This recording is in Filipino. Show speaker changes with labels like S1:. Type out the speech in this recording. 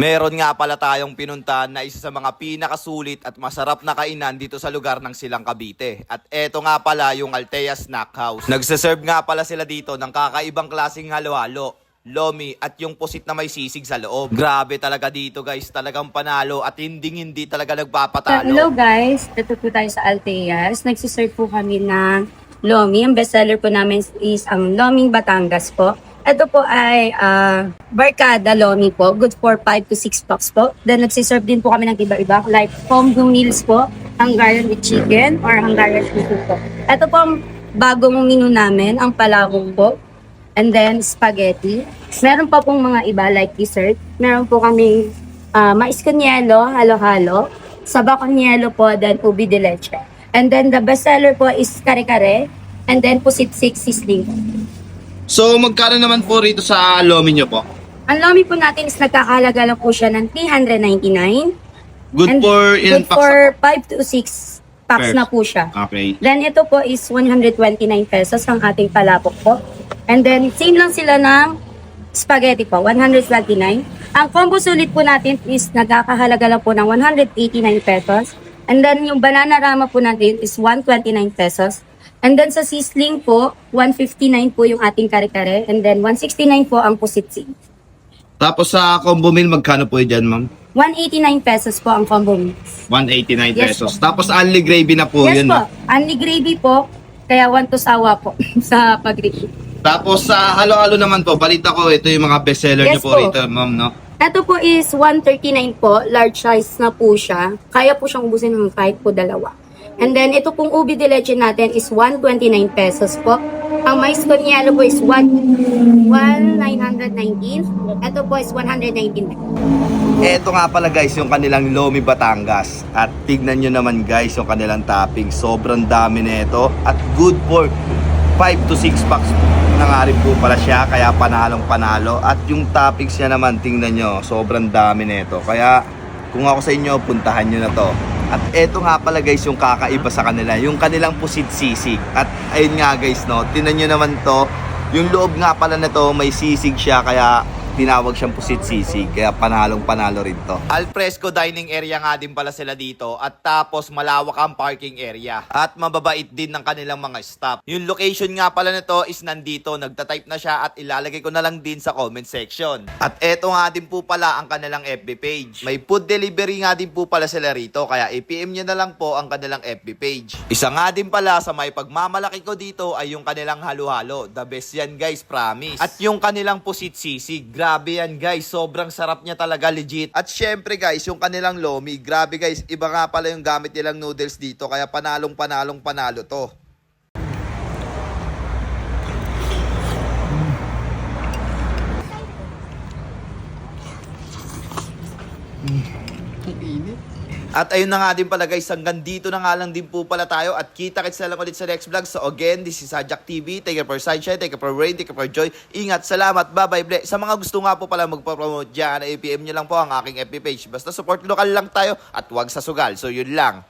S1: Meron nga pala tayong pinuntahan na isa sa mga pinakasulit at masarap na kainan dito sa lugar ng Silang Cavite. At eto nga pala yung Altea Snack House. Nagsaserve nga pala sila dito ng kakaibang klaseng halo-halo, lomi at yung pusit na may sisig sa loob. Grabe talaga dito guys, talagang panalo at hindi talaga nagpapatalo.
S2: Hello guys, ito po tayo sa Alteas. Nagsiserve po kami ng lomi. Ang bestseller po namin is ang Loming Batangas po. Ito po ay Barkada Lomi po. Good for 5 to 6 packs po. Then nagsiserve din po kami ng iba-iba like combo meals po, Hungarian with chicken or Hungarian with soup po. Ito po ang bagong menu namin, ang palabong po. And then spaghetti. Meron pa pong mga iba like dessert. Meron po kami mais con yelo, halo-halo. Saba con yelo po, then ubi de leche. And then the bestseller po is kare-kare. And then pusit six sisling.
S3: So, magkano naman po rito sa lomi nyo po?
S2: Ang lomi po natin is nagkakahalaga lang po siya ng 399.
S3: Good
S2: And
S3: for ilan
S2: good
S3: packs?
S2: for 5 to 6 packs na po siya.
S3: Okay.
S2: Then ito po is 129 pesos ang ating palabok po. And then same lang sila ng spaghetti po, 129. Ang combo sulit po natin is nagkakahalaga lang po ng 189 pesos. And then yung banana rama po natin is 129 pesos. And then sa sisling po, 159 po yung ating kare-kare. And then 169 po ang pusitsi.
S3: Tapos sa combo meal, magkano po dyan, ma'am?
S2: 189 pesos po ang combo mix.
S3: 189
S2: Yes
S3: pesos.
S2: po.
S3: Tapos only gravy na po
S2: Yes
S3: yun.
S2: po, only gravy po. Kaya 1 to sawa po sa pag-review.
S3: Tapos sa halo-halo naman po, balita ko, ito yung mga bestseller nyo
S2: Yes
S3: po
S2: po.
S3: rito, ma'am, no?
S2: Ito po is 139 po, large size na po siya. Kaya po siyang ubusin ng kahit po dalawa. And then ito pong ubi de leche natin is 129 pesos po. Ang mais con yelo po is 1,919. Ito po is 119.
S1: Eto nga pala guys yung kanilang Lomi Batangas. At tignan nyo naman guys yung kanilang topping. Sobrang dami nito at good for 5 to 6 packs na nga rin po pala siya. Kaya panalong panalo. At yung toppings niya naman tingnan nyo, sobrang dami nito. Kaya kung ako sa inyo, puntahan nyo na to. At eto nga pala guys yung kakaiba sa kanila, yung kanilang pusit sisig. At ayun nga guys, no, tinan nyo naman to, yung loob nga pala na to may sisig siya, kaya tinawag siyang pusit sisig, kaya panalong panalo rin to. Alfresco dining area nga din pala sila dito, at tapos malawak ang parking area. At mababait din ng kanilang mga staff. Yung location nga pala nito is nandito, nagtatype na siya at ilalagay ko na lang din sa comment section. At eto nga din po pala ang kanilang FB page. May food delivery nga din po pala sila rito, kaya i-PM nyo na lang po ang kanilang FB page. Isa nga din pala sa may pagmamalaki ko dito ay yung kanilang halo-halo. The best yan guys, promise. At yung kanilang pusit sisig, grabe yan guys, sobrang sarap niya talaga, legit. At syempre guys, yung kanilang lomi, grabe guys, iba nga pala yung gamit nilang noodles dito, kaya panalo to. At ayun na nga din pala guys, hanggang dito na nga lang din po pala tayo at kita-kits na lang ulit sa next vlog. So again, this is Sajak TV. Take care for Sunshine, take care for Rain, take care for Joy. Ingat, salamat, bye-bye. Sa mga gusto nga po pala magpa-promote dyan, APM nyo lang po ang aking FB page. Basta support local lang tayo at wag sa sugal. So yun lang.